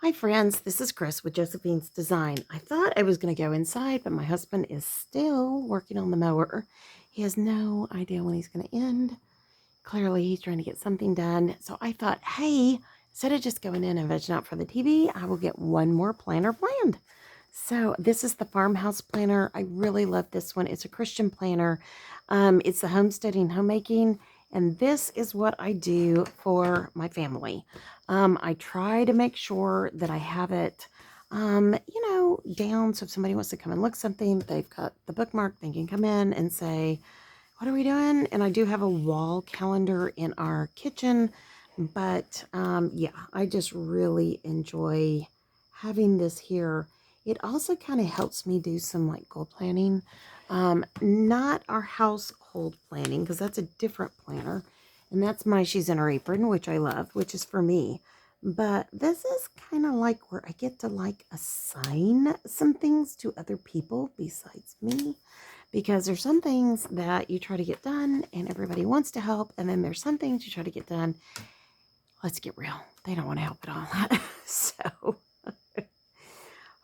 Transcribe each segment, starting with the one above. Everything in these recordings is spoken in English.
Hi friends, this is Chris with Josephine's Design. I thought I was going to go inside, but my husband is still working on the mower. He has no idea when he's going to end. Clearly, he's trying to get something done. So I thought, hey, instead of just going in and vegging out for the TV, I will get one more planner planned. So this is the farmhouse planner. I really love this one. It's a Christian planner. It's the homesteading homemaking. And this is what I do for my family. I try to make sure that I have it, down. So if somebody wants to come and look something, they've got the bookmark. They can come in and say, what are we doing? And I do have a wall calendar in our kitchen. But yeah, I just really enjoy having this here. It also kind of helps me do some like goal planning. Not our household planning, because that's a different planner. And that's my She's in Her Apron, which I love, which is for me. But this is kind of like where I get to like assign some things to other people besides me. Because there's some things that you try to get done and everybody wants to help. And then there's some things you try to get done. Let's get real. They don't want to help at all. So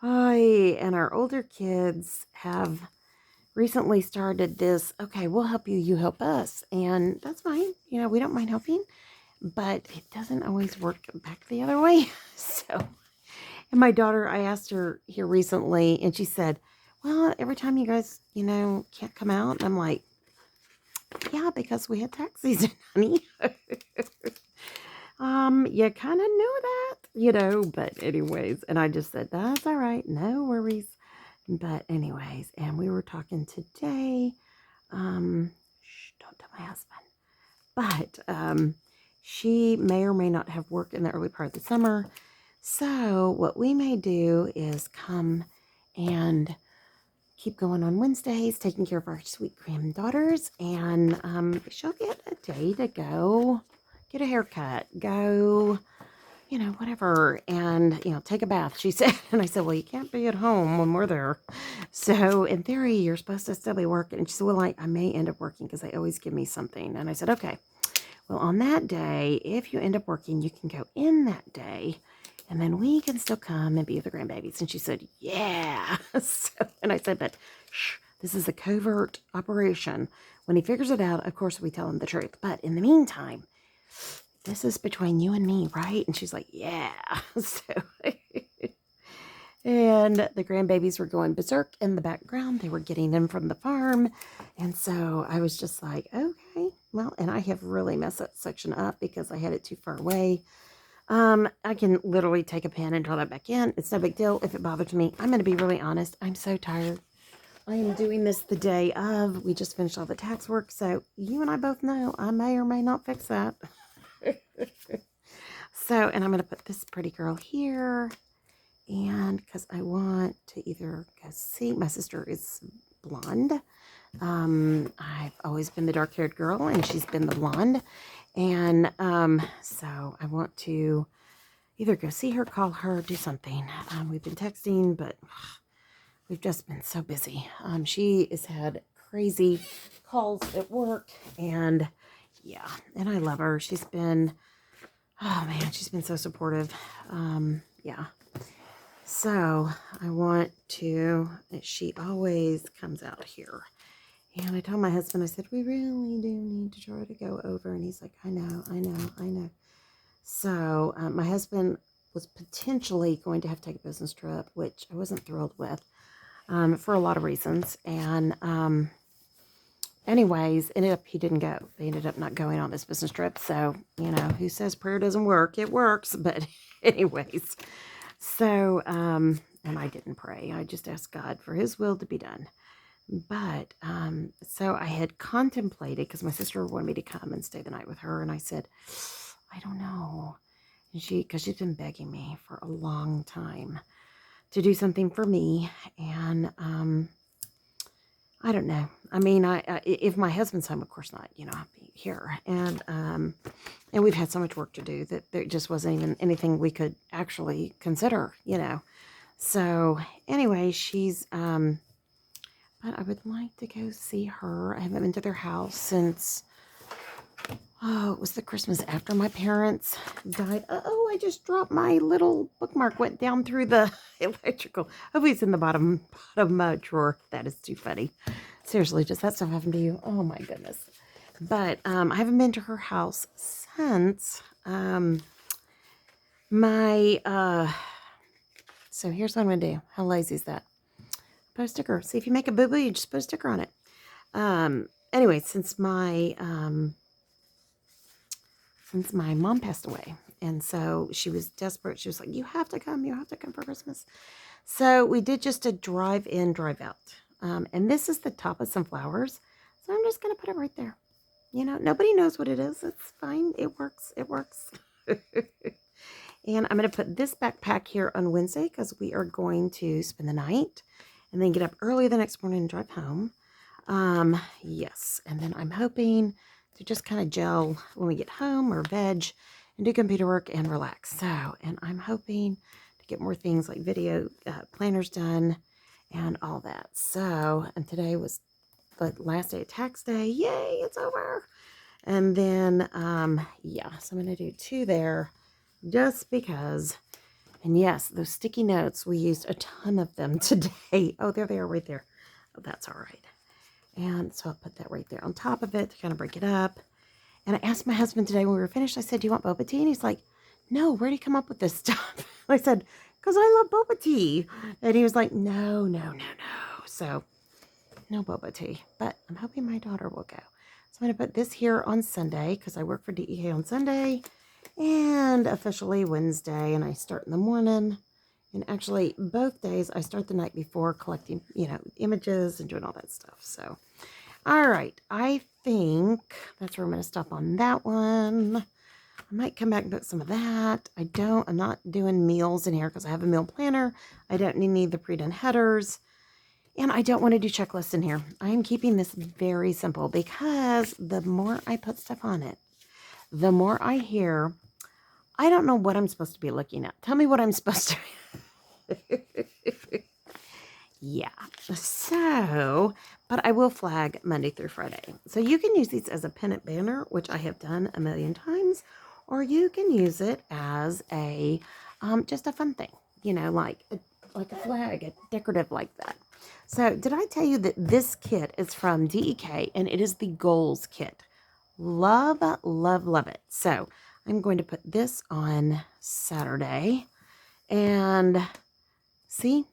I and our older kids have recently started this, okay, we'll help you, you help us. And that's fine. We don't mind helping, but it doesn't always work back the other way. So, and my daughter, I asked her here recently, and she said, well, every time you guys, can't come out. And I'm like, yeah, because we had tax season, honey. You kind of knew that, but anyways, and I just said, that's all right, no worries. But anyways, and we were talking today, don't tell my husband, but she may or may not have work in the early part of the summer. So what we may do is come and keep going on Wednesdays, taking care of our sweet granddaughters, and she'll get a day to go get a haircut, go, whatever, and, take a bath, she said. And I said, well, you can't be at home when we're there. So in theory, you're supposed to still be working. And she said, well, I may end up working because they always give me something. And I said, okay, well, on that day, if you end up working, you can go in that day. And then we can still come and be with the grandbabies. And she said, yeah. And I said, but shh, this is a covert operation. When he figures it out, of course, we tell him the truth. But in the meantime, this is between you and me, right? And she's like, yeah. So, and the grandbabies were going berserk in the background. They were getting them from the farm. And so I was just like, okay, well, and I have really messed that section up because I had it too far away. I can literally take a pen and draw that back in. It's no big deal if it bothers me. I'm going to be really honest. I'm so tired. I am doing this the day of. We just finished all the tax work. So you and I both know I may or may not fix that. So, and I'm going to put this pretty girl here. And because I want to either go see, my sister is blonde. I've always been the dark-haired girl, and she's been the blonde. And so I want to either go see her, call her, do something. We've been texting, but we've just been so busy. She has had crazy calls at work, and yeah, and I love her. She's been, oh man, she's been so supportive. Yeah. So I want to, she always comes out here. And I told my husband, I said, we really do need to try to go over. And he's like, I know. So my husband was potentially going to have to take a business trip, which I wasn't thrilled with for a lot of reasons. And anyways, he didn't go. They ended up not going on this business trip. So, who says prayer doesn't work? It works. But anyways, so, and I didn't pray. I just asked God for his will to be done. But, so I had contemplated, because my sister wanted me to come and stay the night with her. And I said, I don't know. And because she's been begging me for a long time to do something for me. And, I don't know. I mean, if my husband's home, of course not, I'll be here. And we've had so much work to do that there just wasn't even anything we could actually consider, So anyway, she's, but I would like to go see her. I haven't been to their house since, Oh, it was the Christmas after my parents died. Oh, I just dropped my little bookmark, went down through the electrical. Hopefully it's in the bottom drawer. That is too funny. Seriously, does that stuff happen to you? Oh my goodness. But I haven't been to her house since so here's what I'm gonna do. How lazy is that? Put a sticker. See, if you make a boo-boo, you just put a sticker on it. Anyway, since my mom passed away, and so she was desperate. She was like, you have to come for Christmas. So we did just a drive in, drive out. And this is the top of some flowers. So I'm just going to put it right there. You know, nobody knows what it is. It's fine. It works. It works. And I'm going to put this backpack here on Wednesday because we are going to spend the night and then get up early the next morning and drive home. Yes. And then I'm hoping to just kind of gel when we get home or veg and do computer work and relax. So, and I'm hoping to get more things like video planners done and all that. So, and today was the last day of tax day. Yay, it's over. And then, yeah, so I'm going to do 2 there just because. And yes, those sticky notes, we used a ton of them today. Oh, there they are right there. Oh, that's all right. And so I'll put that right there on top of it to kind of break it up. And I asked my husband today when we were finished, I said, do you want boba tea? And he's like, no, where'd he come up with this stuff? I said, because I love boba tea. And he was like, no. So no boba tea. But I'm hoping my daughter will go. So I'm going to put this here on Sunday because I work for DEK on Sunday. And officially Wednesday. And I start in the morning. And actually, both days, I start the night before collecting, you know, images and doing all that stuff. So, all right. I think that's where I'm going to stop on that one. I might come back and put some of that. I'm not doing meals in here because I have a meal planner. I don't need the pre-done headers. And I don't want to do checklists in here. I am keeping this very simple because the more I put stuff on it, the more I hear, I don't know what I'm supposed to be looking at. Tell me what I'm supposed to be. Yeah, so, but I will flag Monday through Friday. So you can use these as a pennant banner, which I have done a million times, or you can use it as a, just a fun thing, you know, like a flag, a decorative like that. So did I tell you that this kit is from DEK and it is the goals kit? Love, love, love it. So I'm going to put this on Saturday and see,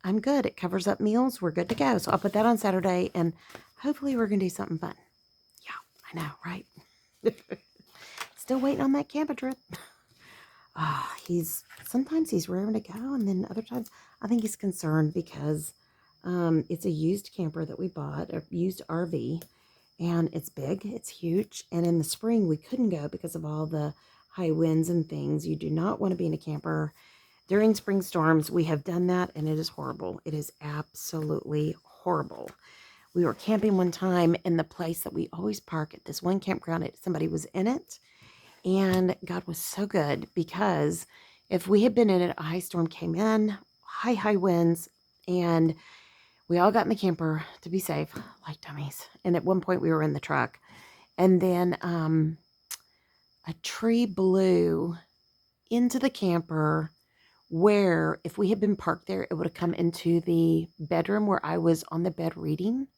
I'm good. It covers up meals. We're good to go. So I'll put that on Saturday and hopefully we're going to do something fun. Yeah, I know, right? Still waiting on that camper trip. Sometimes he's raring to go and then other times I think he's concerned because it's a used camper that we bought, a used RV, and it's big, it's huge. And in the spring we couldn't go because of all the high winds and things. You do not want to be in a camper during spring storms. We have done that, and it is horrible. It is absolutely horrible. We were camping one time in the place that we always park at this one campground. Somebody was in it, and God was so good because if we had been in it, a high storm came in, high winds, and we all got in the camper to be safe, like dummies. And at one point, we were in the truck, and then a tree blew into the camper where if we had been parked there, it would have come into the bedroom where I was on the bed reading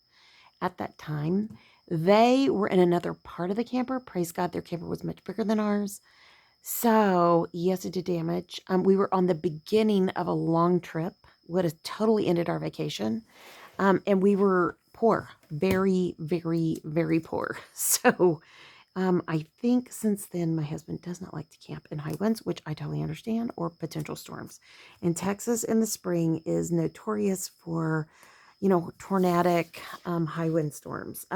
at that time. They were in another part of the camper. Praise God, their camper was much bigger than ours. So, yes, it did damage. We were on the beginning of a long trip, would have totally ended our vacation. And we were poor, very, very, very poor. So, I think since then, my husband does not like to camp in high winds, which I totally understand, or potential storms. And Texas in the spring is notorious for, you know, tornadic high wind storms.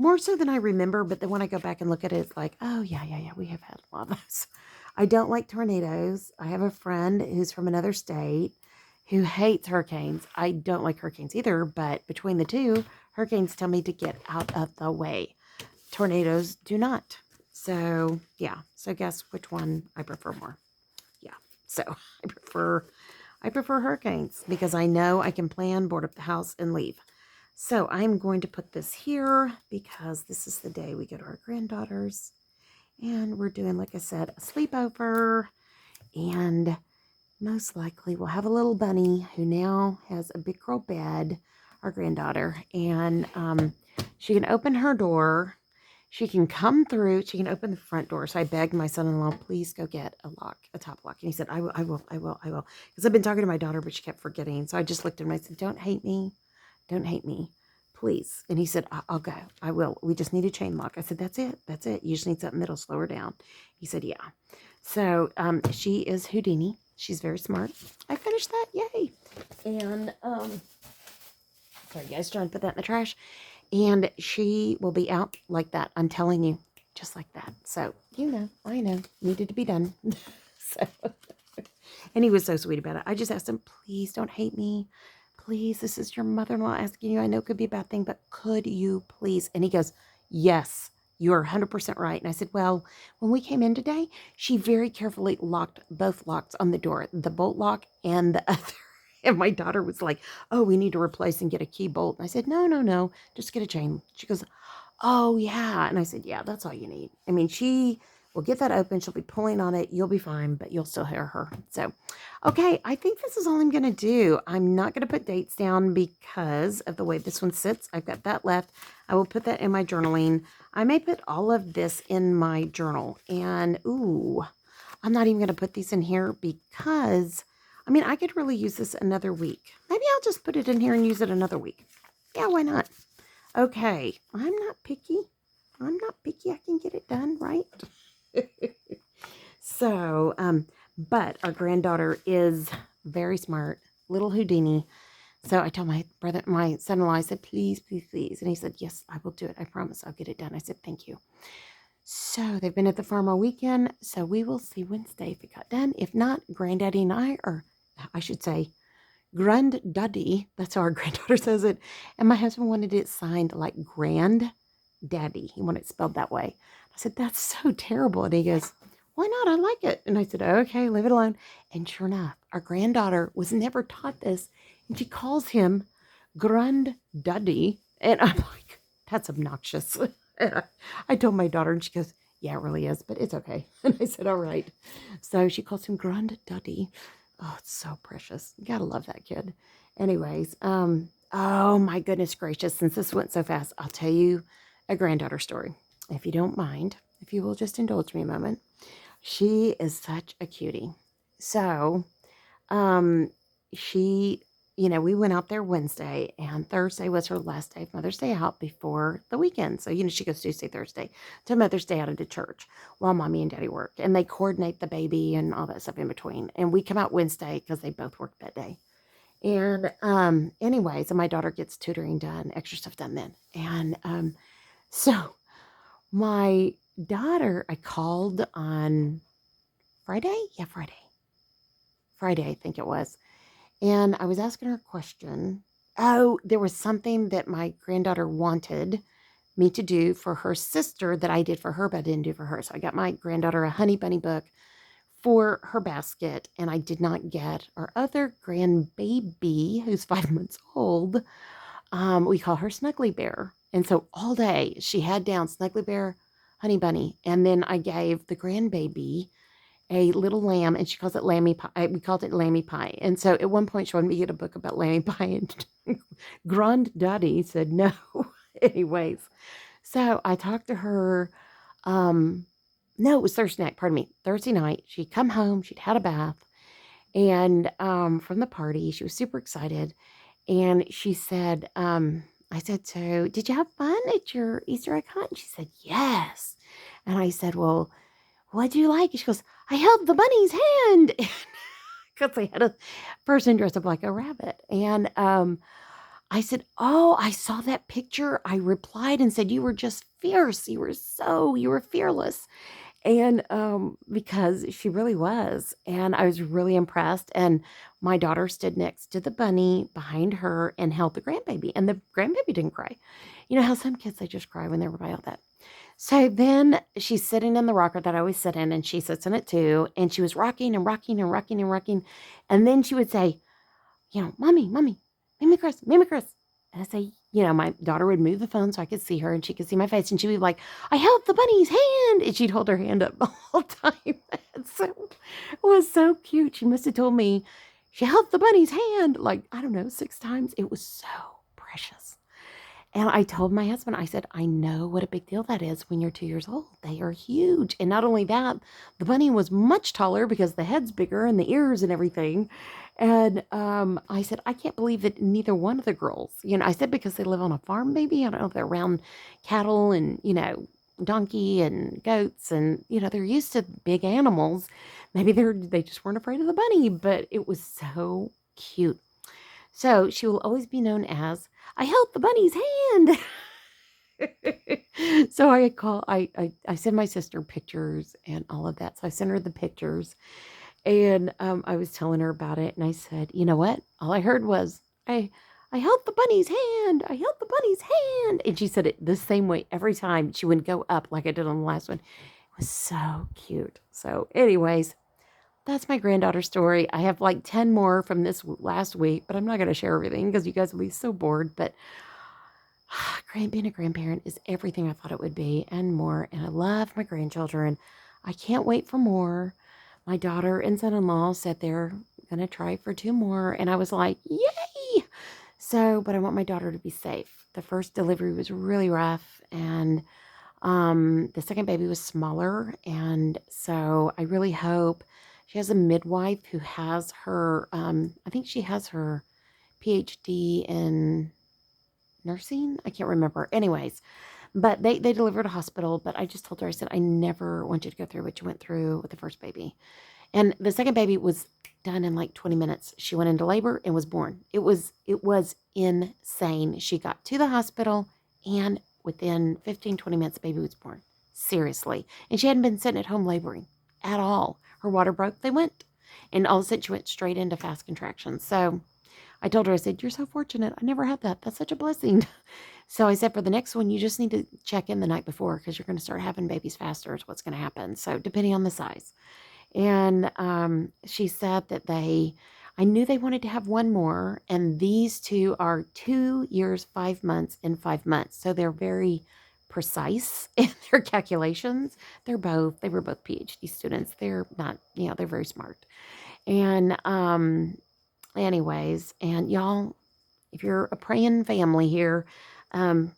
More so than I remember, but then when I go back and look at it, it's like, oh, yeah, we have had a lot of those. I don't like tornadoes. I have a friend who's from another state who hates hurricanes. I don't like hurricanes either, but between the two, hurricanes tell me to get out of the way. Tornadoes do not. So, yeah. So guess which one I prefer more. Yeah. So I prefer hurricanes because I know I can plan, board up the house, and leave. So I'm going to put this here because this is the day we go to our granddaughters. And we're doing, like I said, a sleepover. And most likely we'll have a little bunny who now has a big girl bed, our granddaughter. And she can open her door. She can come through. She can open the front door. So I begged my son-in-law, please go get a lock, a top lock. And he said, I will, I will, I will, I will. Because I've been talking to my daughter, but she kept forgetting. So I just looked at him and I said, don't hate me. Don't hate me, please. And he said, I'll go. I will. We just need a chain lock. I said, that's it. That's it. You just need something that'll slow her down. He said, yeah. So she is Houdini. She's very smart. I finished that. Yay. And sorry, guys, trying to put that in the trash. And she will be out like that. I'm telling you, just like that. So, you know, I know, needed to be done. So, and he was so sweet about it. I just asked him, please don't hate me. Please, this is your mother-in-law asking you. I know it could be a bad thing, but could you please? And he goes, yes, you're 100% right. And I said, well, when we came in today, she very carefully locked both locks on the door, the bolt lock and the other. And my daughter was like, oh, we need to replace and get a key bolt. And I said, no, just get a chain. She goes, oh, yeah. And I said, yeah, that's all you need. I mean, she will get that open. She'll be pulling on it. You'll be fine, but you'll still hear her. So, okay, I think this is all I'm going to do. I'm not going to put dates down because of the way this one sits. I've got that left. I will put that in my journaling. I may put all of this in my journal. And, ooh, I'm not even going to put these in here because, I mean, I could really use this another week. Maybe I'll just put it in here and use it another week. Yeah, why not? Okay, I'm not picky. I'm not picky. I can get it done, right? So, but our granddaughter is very smart, little Houdini. So I told my brother, my son-in-law, I said, please, please, please. And he said, yes, I will do it. I promise I'll get it done. I said, thank you. So they've been at the farm all weekend. So we will see Wednesday if it got done. If not, Granddaddy and I should say, Granddaddy, that's how our granddaughter says it. And my husband wanted it signed like Granddaddy. He wanted it spelled that way. I said, that's so terrible. And he goes, why not? I like it. And I said, okay, leave it alone. And sure enough, our granddaughter was never taught this. And she calls him Granddaddy. And I'm like, that's obnoxious. And I told my daughter and she goes, yeah, it really is, but it's okay. And I said, all right. So she calls him Granddaddy. Oh, it's so precious. You gotta love that kid. Anyways, oh my goodness gracious, since this went so fast, I'll tell you a granddaughter story. If you don't mind, if you will just indulge me a moment. She is such a cutie. So, she, you know, we went out there Wednesday and Thursday was her last day of Mother's Day out before the weekend. So, you know, she goes Tuesday, Thursday to Mother's Day out into church while Mommy and Daddy work. And they coordinate the baby and all that stuff in between. And we come out Wednesday because they both work that day. And anyways, and my daughter gets tutoring done, extra stuff done then. And so my daughter, I called on Friday. Yeah, Friday, I think it was. And I was asking her a question. Oh, there was something that my granddaughter wanted me to do for her sister that I did for her, but I didn't do for her. So I got my granddaughter a Honey Bunny book for her basket, and I did not get our other grandbaby, who's 5 months old. We call her Snuggly Bear. And so all day she had down Snuggly Bear, Honey Bunny, and then I gave the grandbaby a little lamb, and she calls it Lammy Pie. We called it Lammy Pie. And so at one point she wanted me to get a book about Lammy Pie, and Granddaddy said no. Anyways, so I talked to her. No, it was Thursday night. Pardon me, Thursday night. She'd come home. She'd had a bath, and from the party, she was super excited. And she said, I said, so did you have fun at your Easter egg hunt? And she said, yes. And I said, well, what do you like? And she goes, I held the bunny's hand. Because they had a person dressed up like a rabbit. And I said, oh, I saw that picture. I replied and said, you were just fierce. You were fearless. And because she really was. And I was really impressed. And my daughter stood next to the bunny behind her and held the grandbaby. And the grandbaby didn't cry. You know how some kids, they just cry when they're by all that. So then she's sitting in the rocker that I always sit in, and she sits in it too. And she was rocking and rocking and rocking and rocking. And then she would say, you know, mommy, Mimi Chris. And I say, my daughter would move the phone so I could see her and she could see my face, and she'd be like, I held the bunny's hand. And she'd hold her hand up the whole time. So it was so cute. She must have told me she held the bunny's hand like, I don't know, 6 times. It was so precious. And I told my husband, I said, I know what a big deal that is when you're 2 years old. They are huge. And not only that, the bunny was much taller because the head's bigger and the ears and everything. And I said, I can't believe that neither one of the girls, I said, because they live on a farm, maybe. I don't know if they're around cattle and, donkey and goats and, they're used to big animals. Maybe they just weren't afraid of the bunny, but it was so cute. So she will always be known as, I held the bunny's hand. So I send my sister pictures and all of that. So I sent her the pictures, and I was telling her about it, and I said, you know what? All I heard was, I held the bunny's hand. I held the bunny's hand. And she said it the same way every time. She wouldn't go up like I did on the last one. It was so cute. So anyways, that's my granddaughter story. I have like 10 more from this last week, but I'm not going to share everything because you guys will be so bored. But being a grandparent is everything I thought it would be and more. And I love my grandchildren. I can't wait for more. My daughter and son-in-law said they're going to try for 2 more. And I was like, yay! So, but I want my daughter to be safe. The first delivery was really rough, and the second baby was smaller. And so I really hope she has a midwife who has her, I think she has her PhD in nursing. I can't remember. Anyways, but they delivered a hospital, but I just told her, I said, I never want you to go through what you went through with the first baby. And the second baby was done in like 20 minutes. She went into labor and was born. It was insane. She got to the hospital, and within 15, 20 minutes, the baby was born. Seriously. And she hadn't been sitting at home laboring at all. Her water broke. They went. And all of a sudden, she went straight into fast contractions. So I told her, I said, you're so fortunate. I never had that. That's such a blessing. So I said, for the next one, you just need to check in the night before, because you're going to start having babies faster is what's going to happen. So depending on the size. And she said that I knew they wanted to have one more. And these two are 2 years, 5 months, and 5 months. So they're very precise in their calculations. They were both PhD students. They're not, they're very smart. And anyways, and y'all, if you're a praying family here,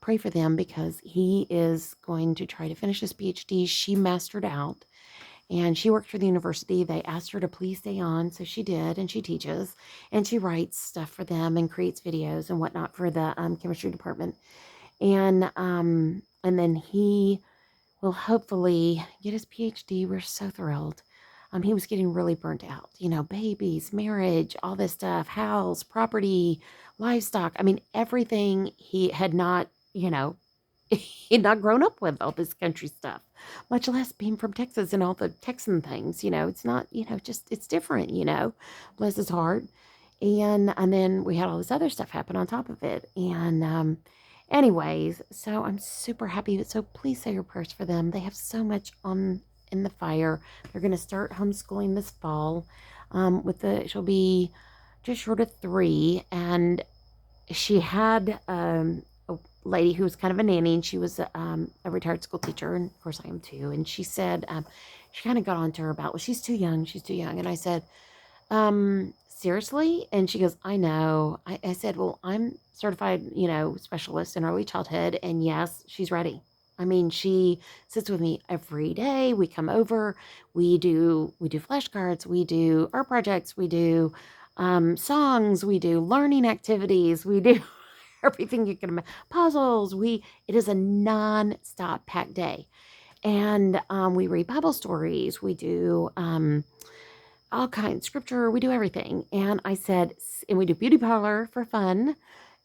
pray for them, because he is going to try to finish his PhD. She mastered out, and she worked for the university. They asked her to please stay on, so she did, and she teaches, and she writes stuff for them and creates videos and whatnot for the chemistry department. And then he will hopefully get his PhD. We're so thrilled. He was getting really burnt out, babies, marriage, all this stuff, house, property, livestock. I mean, everything he had not, he had not grown up with, all this country stuff, much less being from Texas and all the Texan things, it's not, just, it's different, bless his heart. And then we had all this other stuff happen on top of it. And, anyways, so I'm super happy. So please say your prayers for them. They have so much in the fire. They're going to start homeschooling this fall. She'll be just short of 3. And she had a lady who was kind of a nanny, and she was a retired school teacher, and of course I am too. And she said, she kind of got on to her about, well, she's too young. And I said, seriously? And she goes, I know. I said, well, I'm certified, specialist in early childhood, and yes, she's ready. I mean, she sits with me every day. We come over, we do flashcards, we do art projects, we do songs, we do learning activities, we do everything you can imagine, puzzles. It is a non-stop packed day. And we read Bible stories, we do all kinds, scripture, we do everything. And I said, and we do beauty parlor for fun.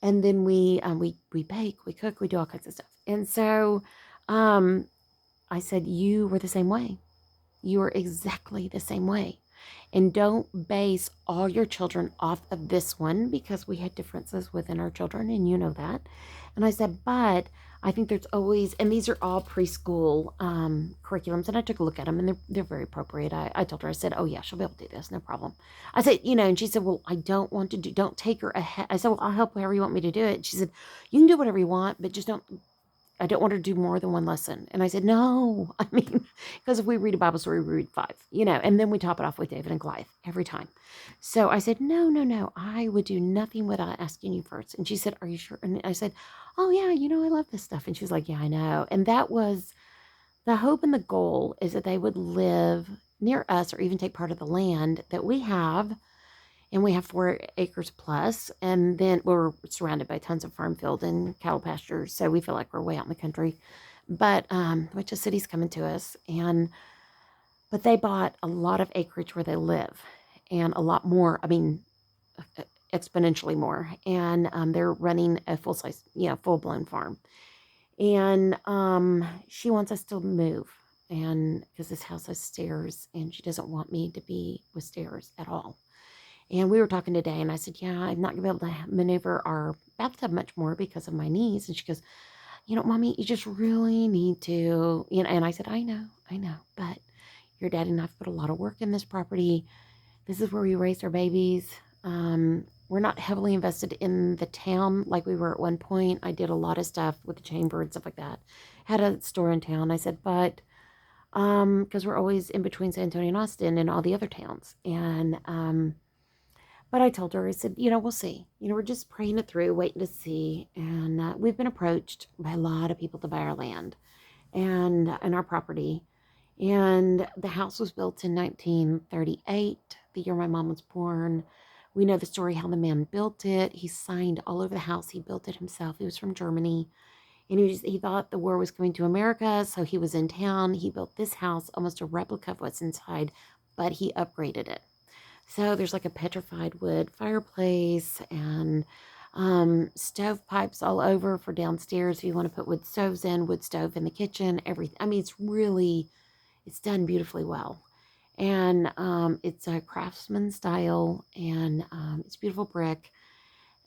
And then we bake, we cook, we do all kinds of stuff. And so I said, you were the same way. You are exactly the same way. And don't base all your children off of this one, because we had differences within our children, and you know that. And I said, but I think there's always, and these are all preschool curriculums, and I took a look at them, and they're very appropriate. I told her, I said, oh yeah, she'll be able to do this, no problem. I said, and she said, well, I don't want to do, don't take her ahead. I said, well, I'll help however you want me to do it. She said, you can do whatever you want, but just don't, I don't want her to do more than one lesson. And I said, no, I mean, because if we read a Bible story, we read 5, and then we top it off with David and Goliath every time. So I said, no, no, no, I would do nothing without asking you first. And she said, are you sure? And I said, oh yeah, I love this stuff. And she was like, yeah, I know. And that was the hope, and the goal is that they would live near us or even take part of the land that we have. And we have 4 acres plus, and then we're surrounded by tons of farm field and cattle pastures, so we feel like we're way out in the country. But which the city's coming to us, but they bought a lot of acreage where they live, and a lot more. I mean, exponentially more, and they're running a full size, full blown farm. And she wants us to move, and because this house has stairs, and she doesn't want me to be with stairs at all. And we were talking today, and I said, yeah, I'm not going to be able to maneuver our bathtub much more because of my knees. And she goes, Mommy, you just really need to, and I said, I know, but your daddy and I've put a lot of work in this property. This is where we raised our babies. We're not heavily invested in the town like we were at one point. I did a lot of stuff with the chamber and stuff like that. Had a store in town. I said, but, because we're always in between San Antonio and Austin and all the other towns. And, but I told her, I said, we'll see. We're just praying it through, waiting to see. And we've been approached by a lot of people to buy our land and our property. And the house was built in 1938, the year my mom was born. We know the story how the man built it. He signed all over the house. He built it himself. He was from Germany. And he thought the war was coming to America, so he was in town. He built this house, almost a replica of what's inside, but he upgraded it. So there's like a petrified wood fireplace and stovepipes all over for downstairs. If you want to put wood stoves in, wood stove in the kitchen, everything. I mean, it's done beautifully well. And it's a craftsman style, and it's beautiful brick.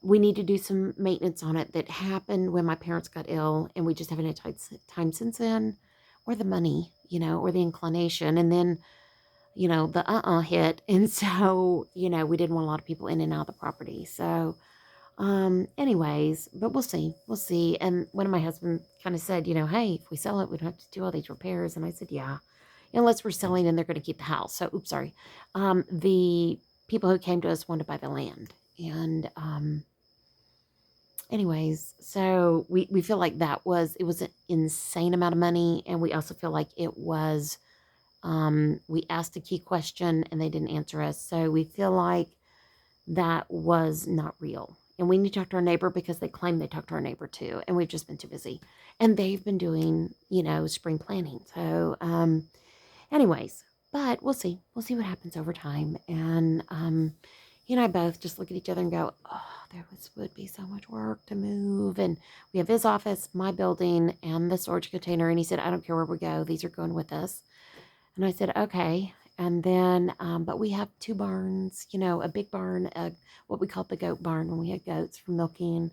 We need to do some maintenance on it that happened when my parents got ill, and we just haven't had time since then, or the money, or the inclination. And then the hit. And so, we didn't want a lot of people in and out of the property. So, anyways, but we'll see. We'll see. And one of my husband kind of said, hey, if we sell it, we don't have to do all these repairs. And I said, yeah, unless we're selling and they're going to keep the house. So, oops, sorry. The people who came to us wanted to buy the land. And, anyways, so we feel like it was an insane amount of money. And we also feel like it was, we asked a key question and they didn't answer us. So we feel like that was not real. And we need to talk to our neighbor because they claim they talked to our neighbor too. And we've just been too busy. And they've been doing, spring planting. So, anyways, but we'll see. We'll see what happens over time. And, he and I both just look at each other and go, oh, would be so much work to move. And we have his office, my building, and the storage container. And he said, I don't care where we go. These are going with us. And I said, okay. And then, but we have 2 barns, a big barn, what we called the goat barn when we had goats for milking.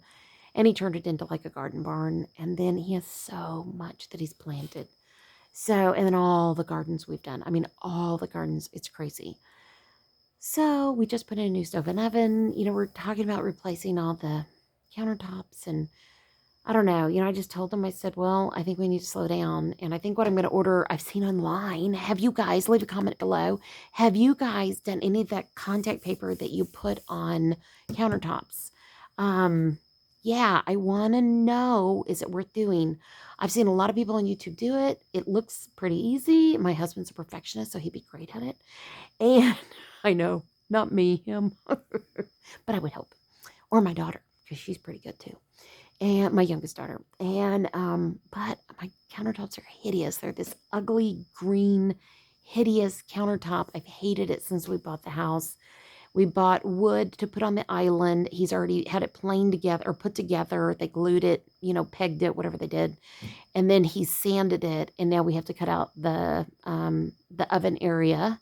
And he turned it into like a garden barn. And then he has so much that he's planted. So, and then all the gardens we've done. I mean, all the gardens, it's crazy. So we just put in a new stove and oven. We're talking about replacing all the countertops, and I don't know. I just told them, I said, well, I think we need to slow down. And I think what I'm going to order, I've seen online. Have you guys, leave a comment below. Have you guys done any of that contact paper that you put on countertops? Yeah, I want to know, is it worth doing? I've seen a lot of people on YouTube do it. It looks pretty easy. My husband's a perfectionist, so he'd be great at it. And I know, not me, him. But I would hope. Or my daughter, because she's pretty good too. And my youngest daughter. And, but my countertops are hideous. They're this ugly green, hideous countertop. I've hated it since we bought the house. We bought wood to put on the island. He's already had it planed together or put together. They glued it, pegged it, whatever they did. And then he sanded it. And now we have to cut out the oven area.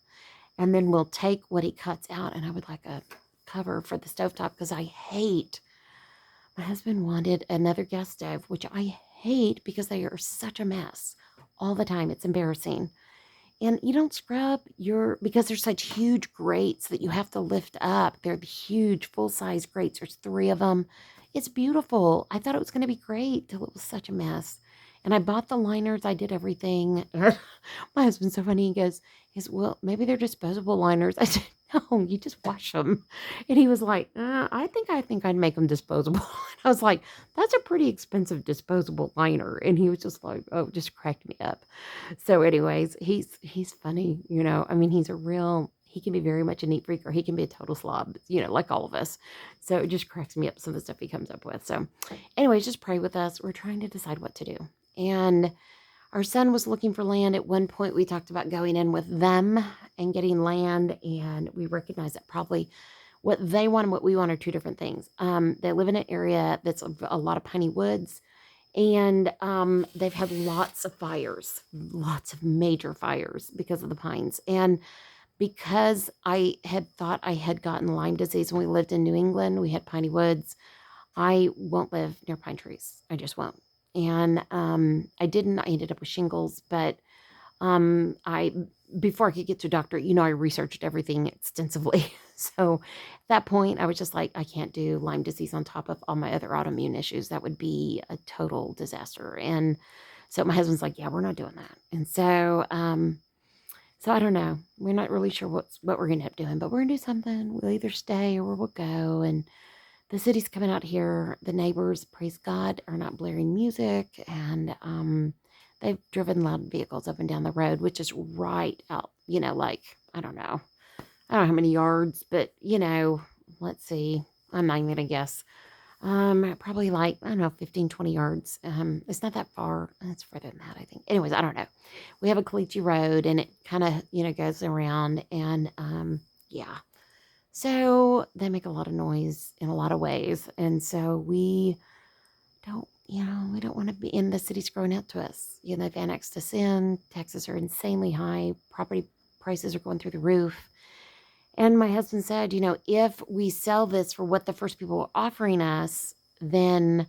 And then we'll take what he cuts out. And I would like a cover for the stovetop because I hate. My husband wanted another gas stove, which I hate because they are such a mess all the time. It's embarrassing. And you don't scrub because they're such huge grates that you have to lift up. They're the huge full-size grates. There's 3 of them. It's beautiful. I thought it was going to be great till it was such a mess. And I bought the liners. I did everything. My husband's so funny. Well, maybe they're disposable liners. I said, no, you just wash them. And he was like, I think I'd make them disposable. And I was like, that's a pretty expensive disposable liner. And he was just like, oh, just cracked me up. So anyways, he's funny, I mean, he can be very much a neat freak, or he can be a total slob, like all of us. So it just cracks me up, some of the stuff he comes up with. So anyways, just pray with us. We're trying to decide what to do. And our son was looking for land. At one point, we talked about going in with them and getting land, and we recognize that probably what they want and what we want are 2 different things. They live in an area that's a lot of piney woods, and they've had lots of fires, lots of major fires because of the pines. And because I had thought I had gotten Lyme disease when we lived in New England, we had piney woods. I won't live near pine trees. I just won't. And I didn't. I ended up with shingles, but I before I could get to a doctor, I researched everything extensively. So at that point, I was just like, I can't do Lyme disease on top of all my other autoimmune issues. That would be a total disaster. And so my husband's like, yeah, we're not doing that. And so, so I don't know. We're not really sure what we're going to end up doing, but we're going to do something. We'll either stay or we'll go. And the city's coming out here. The neighbors, praise God, are not blaring music. And they've driven loud vehicles up and down the road, which is right out, like, I don't know how many yards, but, let's see. I'm not even going to guess. Probably like, I don't know, 15, 20 yards. It's not that far. It's further than that, I think. Anyways, I don't know. We have a caliche road, and it kind of, goes around, and, yeah. So they make a lot of noise in a lot of ways. And so we don't want to be in the city's growing out to us. They've annexed us in. Taxes are insanely high. Property prices are going through the roof. And my husband said, if we sell this for what the first people were offering us, then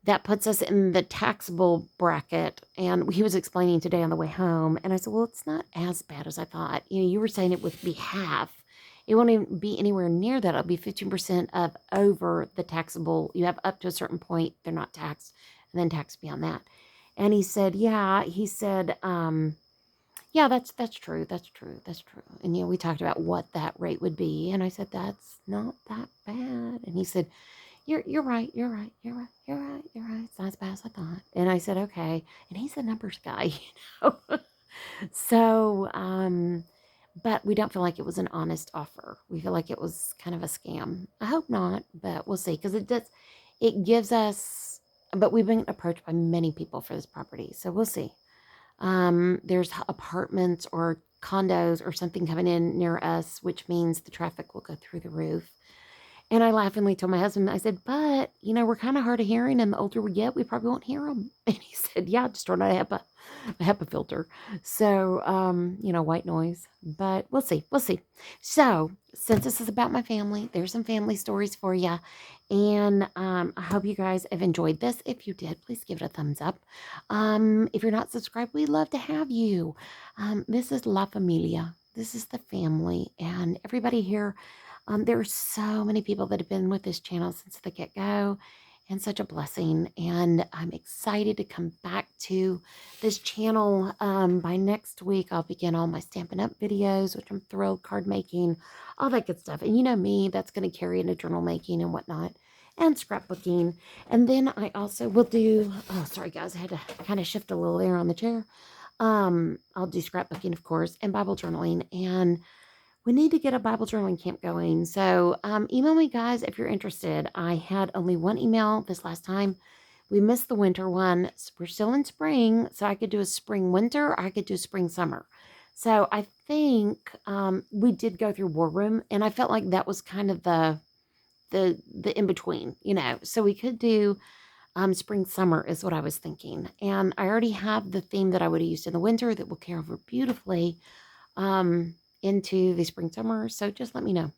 that puts us in the taxable bracket. And he was explaining today on the way home. And I said, well, it's not as bad as I thought. You were saying it would be half. It won't even be anywhere near that. It'll be 15% of over the taxable. You have up to a certain point, they're not taxed, and then taxed beyond that. And he said, yeah. He said, yeah, that's true. That's true. That's true. And, we talked about what that rate would be. And I said, that's not that bad. And he said, you're right. You're right. You're right. You're right. You're right. It's not as bad as I thought. And I said, okay. And he's a numbers guy, So, but we don't feel like it was an honest offer. We feel like it was kind of a scam. I hope not, but we'll see. Because it gives us, but we've been approached by many people for this property. So we'll see. There's apartments or condos or something coming in near us, which means the traffic will go through the roof. And I laughingly told my husband, I said, but, we're kind of hard of hearing, and the older we get, we probably won't hear them. And he said, yeah, just turn on a HEPA filter. So, white noise, but we'll see. We'll see. So since this is about my family, there's some family stories for you. And I hope you guys have enjoyed this. If you did, please give it a thumbs up. If you're not subscribed, we'd love to have you. This is La Familia. This is the family, and everybody here. There are so many people that have been with this channel since the get-go, and such a blessing. And I'm excited to come back to this channel. By next week, I'll begin all my Stampin' Up! Videos, which I'm thrilled, card making, all that good stuff. And you know me, that's going to carry into journal making and whatnot, and scrapbooking. And then I also will do, oh, sorry guys, I had to kind of shift a little air on the chair. I'll do scrapbooking, of course, and Bible journaling. And we need to get a Bible journaling camp going. So email me, guys, if you're interested. I had only one email this last time. We missed the winter one. We're still in spring, so I could do a spring winter, or I could do spring summer. So I think we did go through War Room, and I felt like that was kind of the in between, So we could do spring summer is what I was thinking. And I already have the theme that I would have used in the winter that will carry over beautifully into the spring summer. So just let me know.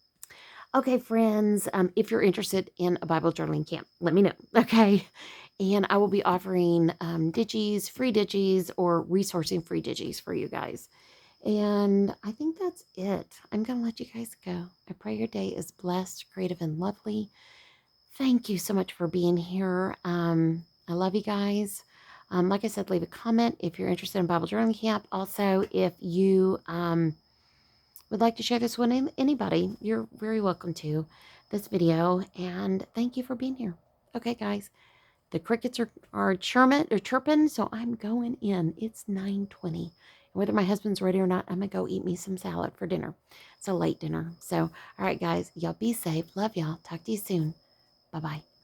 Okay, friends, if you're interested in a Bible journaling camp, let me know. Okay. And I will be offering digis, free digis, or resourcing free digis for you guys. And I think that's it. I'm going to let you guys go. I pray your day is blessed, creative, and lovely. Thank you so much for being here. I love you guys. Like I said, leave a comment if you're interested in Bible Journaling Camp. Also, if you would like to share this with anybody, you're very welcome to this video. And thank you for being here. Okay, guys. The crickets are chirping, so I'm going in. It's 9:20. Whether my husband's ready or not, I'm going to go eat me some salad for dinner. It's a late dinner. So, all right, guys, y'all be safe. Love y'all. Talk to you soon. Bye-bye.